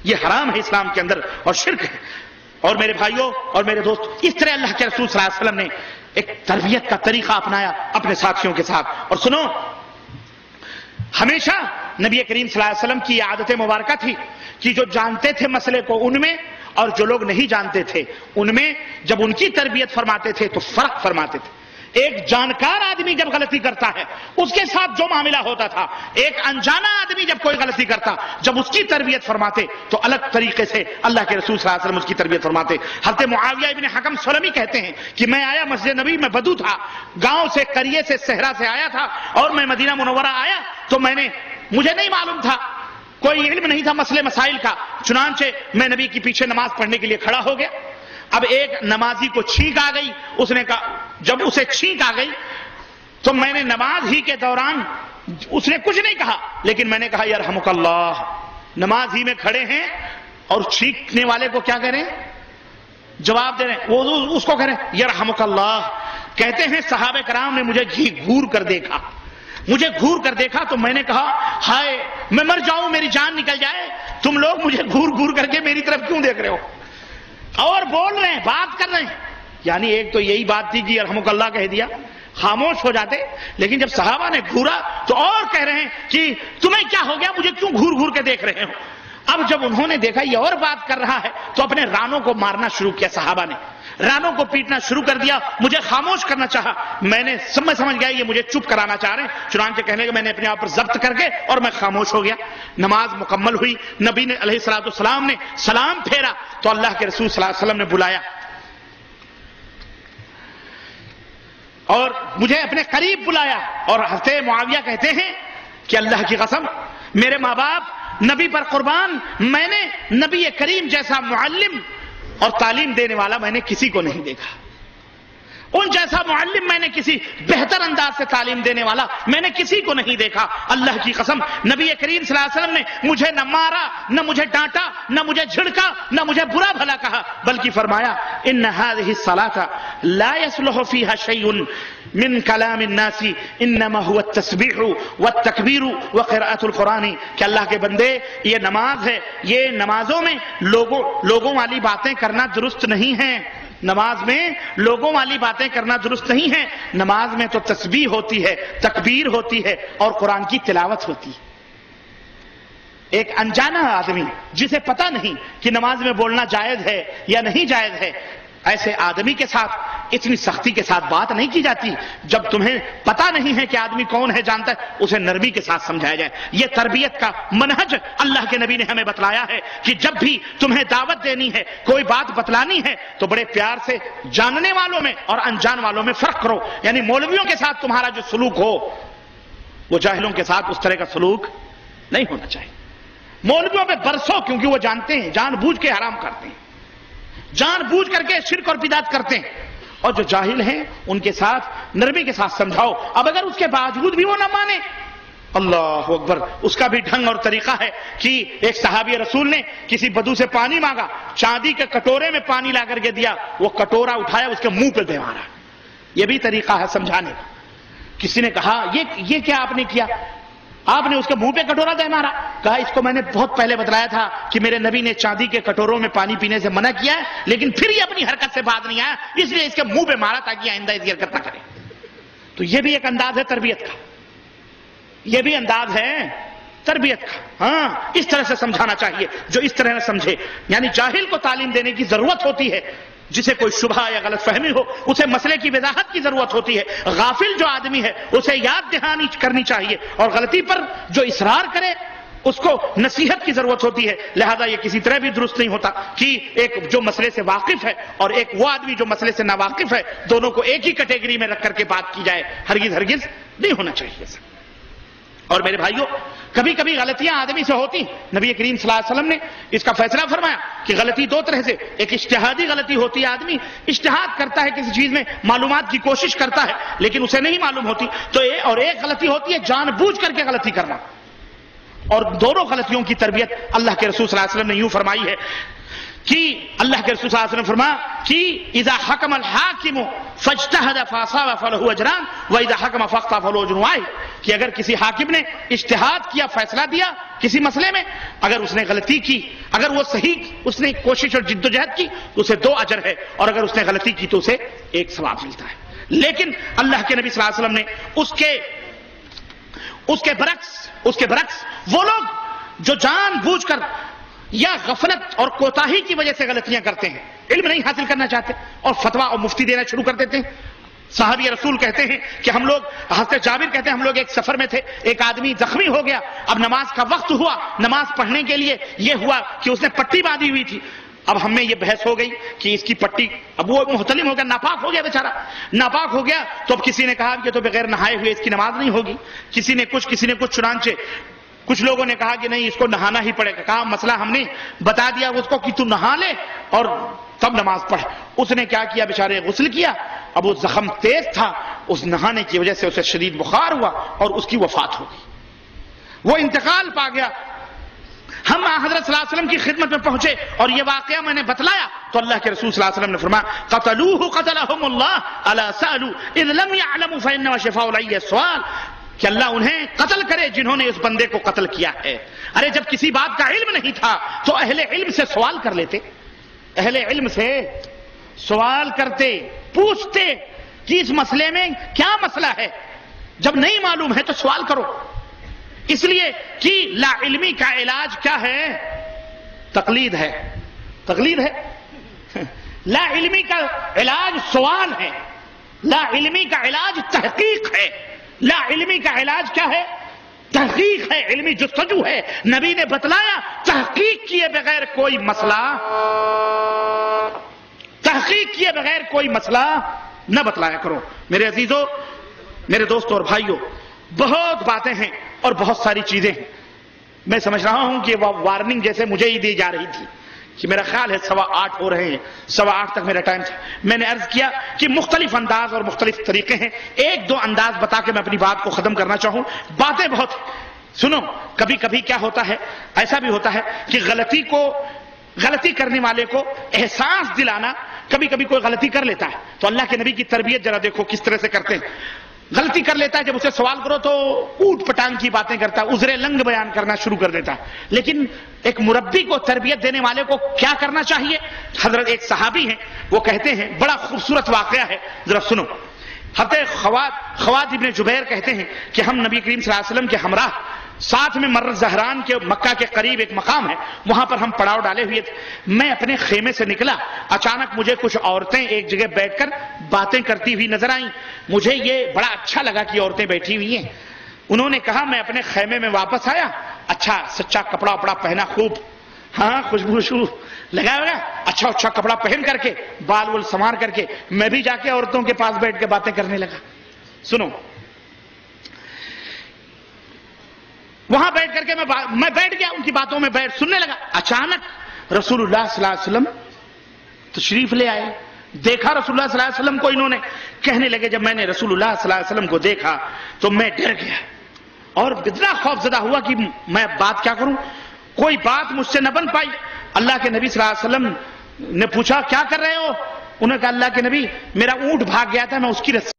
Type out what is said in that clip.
یہ حرام ہے اسلام کے اندر اور شرک ہے۔ اور میرے بھائیوں اور میرے دوست، اس طرح اللہ کے رسول صلی اللہ علیہ وسلم نے ایک تربیت کا طریقہ اپنایا اپنے ساتھیوں کے ساتھ۔ اور سنو، ہمیشہ نبی کریم صلی اللہ علیہ وسلم کی عادت مبارکہ تھی کہ جو جانتے تھے مسئلے کو ان میں، اور جو لوگ نہیں جانتے تھے ان میں، جب ان کی تربیت فرماتے تھے تو فرق فرماتے تھے۔ ایک جانکار آدمی جب غلطی کرتا ہے اس کے ساتھ جو معاملہ ہوتا تھا، ایک انجانا آدمی جب کوئی غلطی کرتا، جب اس کی تربیت فرماتے تو الگ طریقے سے اللہ کے رسول صلی اللہ علیہ وسلم اس کی تربیت فرماتے۔ حضرت معاویہ ابن حکم سلمی کہتے ہیں کہ میں آیا مسجد نبی میں بدو تھا، گاؤں سے، قریے سے، صحرا سے آیا تھا، اور میں مدینہ منورہ آیا تو مجھے نہیں معلوم تھا، کوئی علم نہیں تھا مسئلے مسائل کا، چنانچہ میں نبی کے پیچھے نماز پڑھنے کے لیے کھڑا ہو گیا۔ اب ایک نمازی کو چھینک آ گئی، اس نے کہا، جب اسے چھینک آ گئی تو میں نے نماز ہی کے دوران، اس نے کچھ نہیں کہا لیکن میں نے کہا یرحمک اللہ۔ نماز ہی میں کھڑے ہیں اور چھینکنے والے کو کیا کریں؟ جواب دے رہے ہیں، وہ اس کو کہہ رہے ہیں یرحمک اللہ۔ کہتے ہیں صحابہ کرام نے مجھے گھور کر دیکھا، مجھے گھور کر دیکھا تو میں نے کہا ہائے میں مر جاؤں، میری جان نکل جائے، تم لوگ مجھے گھور کر کے میری طرف کیوں دیکھ رہے ہو؟ اور بول رہے ہیں، بات کر رہے ہیں۔ یعنی ایک تو یہی بات تھی کہ یرحمک اللہ کہہ دیا، خاموش ہو جاتے، لیکن جب صحابہ نے گھورا تو اور کہہ رہے ہیں کہ تمہیں کیا ہو گیا، مجھے کیوں گھور کے دیکھ رہے ہو؟ اب جب انہوں نے دیکھا یہ اور بات کر رہا ہے تو اپنے رانوں کو مارنا شروع کیا، صحابہ نے رانوں کو پیٹنا شروع کر دیا، مجھے خاموش کرنا چاہا۔ میں سمجھ گیا یہ مجھے چپ کرانا چاہ رہے ہیں، چنانچہ کہنے لگے میں نے اپنے آپ پر ضبط کر کے اور میں خاموش ہو گیا۔ نماز مکمل ہوئی، نبی نے علیہ الصلوۃ والسلام نے سلام پھیرا تو اللہ کے رسول صلی اللہ علیہ وسلم نے بلایا اور مجھے اپنے قریب بلایا، اور حضرت معاویہ کہتے ہیں کہ اللہ کی قسم میرے ماں باپ نبی پر قربان، میں نے نبی کریم جیسا معلم اور تعلیم دینے والا میں نے کسی کو نہیں دیکھا، ان جیسا معلم میں نے کسی بہتر انداز سے تعلیم دینے والا میں نے کسی کو نہیں دیکھا۔ اللہ کی قسم نبی کریم صلی اللہ علیہ وسلم نے مجھے نہ مارا، نہ مجھے ڈانٹا، نہ مجھے جھڑکا، نہ مجھے برا بھلا کہا، بلکہ فرمایا ان هذه الصلاة لا يصلح فيها شيء من کلام الناس انما هو التسبیح والتکبیر وقراءة القرآن، کہ اللہ کے بندے یہ نماز ہے، یہ نمازوں میں لوگوں والی باتیں کرنا درست نہیں ہے، نماز میں لوگوں والی باتیں کرنا درست نہیں ہے، نماز میں تو تسبیح ہوتی ہے، تکبیر ہوتی ہے اور قرآن کی تلاوت ہوتی ہے۔ ایک انجانا آدمی جسے پتہ نہیں کہ نماز میں بولنا جائز ہے یا نہیں جائز ہے، ایسے آدمی کے ساتھ اتنی سختی کے ساتھ بات نہیں کی جاتی۔ جب تمہیں پتہ نہیں ہے کہ آدمی کون ہے، جانتا ہے، اسے نرمی کے ساتھ سمجھایا جائے۔ یہ تربیت کا منہج اللہ کے نبی نے ہمیں بتلایا ہے کہ جب بھی تمہیں دعوت دینی ہے، کوئی بات بتلانی ہے تو بڑے پیار سے جاننے والوں میں اور انجان والوں میں فرق کرو۔ یعنی مولویوں کے ساتھ تمہارا جو سلوک ہو وہ جاہلوں کے ساتھ اس طرح کا سلوک نہیں ہونا چاہیے۔ مولویوں پہ برسو، کیونکہ وہ جانتے ہیں، جان بوجھ کے حرام کرتے ہیں، جان بوجھ کر کے شرک اور بدعت کرتے ہیں، اور جو جاہل ہیں ان کے ساتھ نرمی کے ساتھ سمجھاؤ۔ اب اگر اس کے باوجود بھی وہ نہ مانے، اللہ اکبر، اس کا بھی ڈھنگ اور طریقہ ہے کہ ایک صحابی رسول نے کسی بدو سے پانی مانگا، چاندی کے کٹورے میں پانی لا کر کے دیا، وہ کٹورا اٹھایا اس کے منہ پہ دے مارا۔ یہ بھی طریقہ ہے سمجھانے کا۔ کسی نے کہا یہ کیا آپ نے کیا؟ آپ نے اس کے منہ پہ کٹورا دے مارا؟ کہا اس کو میں نے بہت پہلے بتلایا تھا کہ میرے نبی نے چاندی کے کٹوروں میں پانی پینے سے منع کیا ہے، لیکن پھر یہ اپنی حرکت سے باز نہیں آیا، اس لیے اس کے منہ پہ مارا تاکہ آئندہ اس کی حرکت نہ کرے۔ تو یہ بھی ایک انداز ہے تربیت کا، یہ بھی انداز ہے تربیت کا۔ ہاں، اس طرح سے سمجھانا چاہیے جو اس طرح نہ سمجھے۔ یعنی جاہل کو تعلیم دینے کی ضرورت ہوتی ہے، جسے کوئی شبہ یا غلط فہمی ہو اسے مسئلے کی وضاحت کی ضرورت ہوتی ہے۔ غافل جو آدمی ہے اسے یاد دہانی کرنی چاہیے، اور غلطی پر جو اصرار کرے اس کو نصیحت کی ضرورت ہوتی ہے۔ لہذا یہ کسی طرح بھی درست نہیں ہوتا کہ ایک جو مسئلے سے واقف ہے اور ایک وہ آدمی جو مسئلے سے ناواقف ہے، دونوں کو ایک ہی کیٹیگری میں رکھ کر کے بات کی جائے۔ ہرگز نہیں ہونا چاہیے ایسا۔ اور میرے بھائیوں، کبھی کبھی غلطیاں آدمی سے ہوتی، نبی کریم صلی اللہ علیہ وسلم نے اس کا فیصلہ فرمایا کہ غلطی دو طرح سے، ایک اجتہادی غلطی ہوتی ہے، آدمی اجتہاد کرتا ہے کسی چیز میں، معلومات کی کوشش کرتا ہے لیکن اسے نہیں معلوم ہوتی، تو اور ایک غلطی ہوتی ہے جان بوجھ کر کے غلطی کرنا۔ اور دونوں غلطیوں کی تربیت اللہ کے رسول صلی اللہ علیہ وسلم نے یوں فرمائی ہے کہ اللہ کے رسول صلی اللہ علیہ وسلم فرمایا کہ اذا حکم الحاکم فاجتہد فاصاب فلہ اجران واذا حکم فاخطا فلہ اجر واحد، کہ اگر کسی حاکم نے اجتہاد کیا، فیصلہ دیا کسی مسئلے میں، اگر اس نے غلطی کی، اگر وہ صحیح اس نے کوشش اور جد و جہد کی تو اسے 2 اجر ہے، اور اگر اس نے غلطی کی تو اسے 1 ثواب ملتا ہے۔ لیکن اللہ کے نبی صلی اللہ علیہ وسلم نے اس کے برعکس وہ لوگ جو جان بوجھ کر یا غفلت اور کوتاہی کی وجہ سے غلطیاں کرتے ہیں، علم نہیں حاصل کرنا چاہتے اور فتویٰ اور مفتی دینا شروع کر دیتے ہیں۔ صحابی رسول کہتے ہیں کہ ہم لوگ، حضرت جابر کہتے ہیں ہم لوگ ایک سفر میں تھے، ایک آدمی زخمی ہو گیا، اب نماز کا وقت ہوا، نماز پڑھنے کے لیے یہ ہوا کہ اس نے پٹی باندھی ہوئی تھی۔ اب ہم میں یہ بحث ہو گئی کہ اس کی پٹی، اب وہ محتلم ہو گیا، ناپاک ہو گیا بیچارہ، ناپاک ہو گیا، تو اب کسی نے کہا کہ تو بغیر نہائے ہوئے اس کی نماز نہیں ہوگی، کسی نے کچھ، چنانچہ کچھ لوگوں نے کہا کہ نہیں اس کو نہانا ہی پڑے گا۔ کہا مسئلہ ہم نے بتا دیا اس کو کہ تو نہا لے اور تب نماز پڑھ۔ اس نے کیا کیا بیچارے، غسل کیا، اب وہ زخم تیز تھا، اس نہانے کی وجہ سے اسے شدید بخار ہوا اور اس کی وفات ہو گئی، وہ انتقال پا گیا۔ ہم حضرت صلی اللہ علیہ وسلم کی خدمت میں پہنچے اور یہ واقعہ میں نے بتلایا تو اللہ کے رسول صلی اللہ علیہ وسلم نے فرمایا قتلوہ قتلہم اللہ الا سألوا اذ لم يعلموا فإنما شفاء العی السؤال، کہ اللہ انہیں قتل کرے جنہوں نے اس بندے کو قتل کیا ہے۔ ارے جب کسی بات کا علم نہیں تھا تو اہل علم سے سوال کر لیتے، اہل علم سے سوال کرتے، پوچھتے کہ اس مسئلے میں کیا مسئلہ ہے، جب نہیں معلوم ہے تو سوال کرو۔ اس لیے کہ لا علمی کا علاج کیا ہے؟ تقلید ہے، تقلید ہے۔ لا علمی کا علاج سوال ہے، لا علمی کا علاج تحقیق ہے، لا علمی کا علاج کیا ہے؟ تحقیق ہے، علمی جستجو ہے۔ نبی نے بتلایا تحقیق کیے بغیر کوئی مسئلہ، تحقیق کیے بغیر کوئی مسئلہ نہ بتلایا کرو۔ میرے عزیزوں، میرے دوستوں اور بھائیوں، بہت باتیں ہیں اور بہت ساری چیزیں ہیں۔ میں سمجھ رہا ہوں کہ وہ وارننگ جیسے مجھے ہی دی جا رہی تھی کہ میرا خیال ہے 8:15 ہو رہے ہیں، 8:15 تک میرا ٹائم تھا۔ میں نے عرض کیا کہ مختلف انداز اور مختلف طریقے ہیں، 1-2 انداز بتا کے میں اپنی بات کو ختم کرنا چاہوں۔ باتیں بہت، سنو، کبھی کبھی کیا ہوتا ہے، ایسا بھی ہوتا ہے کہ غلطی کرنے والے کو احساس دلانا، کبھی کبھی کوئی غلطی کر لیتا ہے تو اللہ کے نبی کی تربیت ذرا دیکھو کس طرح سے کرتے ہیں۔ غلطی کر لیتا ہے، جب اسے سوال کرو تو اوٹ پٹانگ کی باتیں کرتا ہے، عذر لنگ بیان کرنا شروع کر دیتا ہے۔ لیکن ایک مربی کو، تربیت دینے والے کو کیا کرنا چاہیے؟ حضرت ایک صحابی ہیں، وہ کہتے ہیں، بڑا خوبصورت واقعہ ہے، ذرا سنو۔ حضرت خوات ابن جبیر کہتے ہیں کہ ہم نبی کریم صلی اللہ علیہ وسلم کے ہمراہ ساتھ میں مرر زہران کے مکہ کے قریب ایک مقام ہے، وہاں پر ہم پڑاؤ ڈالے ہوئے تھے۔ میں اپنے خیمے سے نکلا، اچانک مجھے کچھ عورتیں ایک جگہ بیٹھ کر باتیں کرتی ہوئی نظر آئیں۔ مجھے یہ بڑا اچھا لگا کہ عورتیں بیٹھی ہوئی ہیں۔ انہوں نے کہا، میں اپنے خیمے میں واپس آیا، اچھا سچا کپڑا وپڑا پہنا، خوب ہاں خوشبو لگا ہوگا، اچھا کپڑا پہن کر کے، بال وال سنوار کر کے میں بھی جا کے عورتوں کے پاس بیٹھ کے باتیں کرنے لگا۔ سنو، وہاں بیٹھ کر کے میں بیٹھ گیا، ان کی باتوں میں سننے لگا۔ اچانک رسول اللہ صلی اللہ علیہ وسلم تشریف لے آئے، دیکھا رسول اللہ صلی اللہ علیہ وسلم کو، انہوں نے کہنے لگے، جب میں نے رسول اللہ صلی اللہ علیہ وسلم کو دیکھا تو میں ڈر گیا اور اتنا خوف زدہ ہوا کہ میں بات کیا کروں، کوئی بات مجھ سے نہ بن پائی۔ اللہ کے نبی صلی اللہ علیہ وسلم نے پوچھا، کیا کر رہے ہو؟ انہوں نے کہا، اللہ کے نبی، میرا اونٹ بھاگ گیا تھا، میں اس کی رسی